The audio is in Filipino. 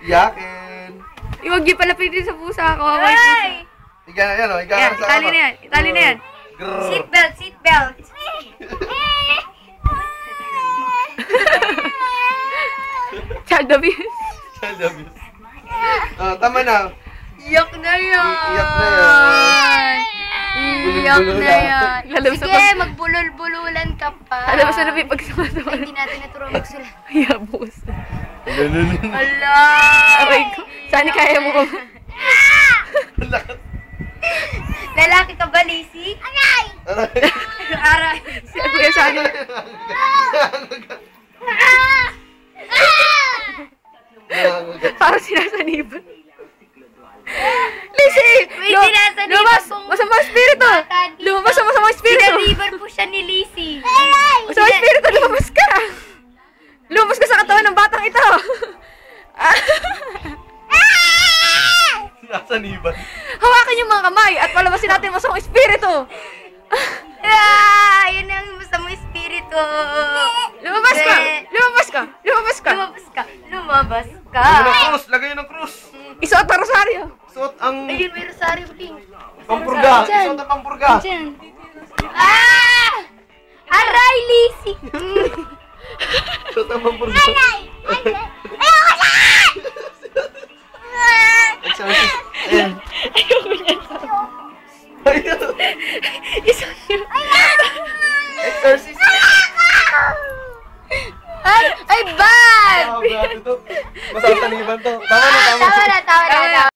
Iyakin. Huwag niyo palapitin sa pusa ko. Ay! Iga na yan, o. Iga Yan, na sa itali na yan. Itali na yan. Seatbelt, seatbelt. Child abuse. Child abuse. Tama na. Iyak na yan. Iyak na yan. Iyak na yan. Lalabas Sige, magbulol-bululan ka pa. Lalabas na namin pagsumasawa. Hindi natin naturo magsulat. Ay, abos. Ala! Aray ko. Saan kaya mo ko? Lalaki ka ba, Lizzie? Aray! Aray! Si Kuya Sani. Parang sinasaniban. Lizzie! May sinasaniban Lumabas! pong Masamang espiritu! Lumabas ang masamang espiritu! Sinaliban po siya ni Lizzie. Masamang espiritu! Lumabas ka! Lumabas ka sa katawan ng batang ito! Sinasaniban. Hawakan yung mga kamay at palabasin natin masamang espiritu! Yun ang masamang espiritu. Lumabas ka! Lumabas ka! Lumabas ka! Lumabas ka. Lumabas ka. Lagay ng krus! Lagay ng krus! Isuot ang rosaryo! Suot ang Ayun, may rosaryo din. pampurga! Diyan. Suot ang pampurga! Diyan! Aray, Lizzie! Suot ang pampurga! Exorcist!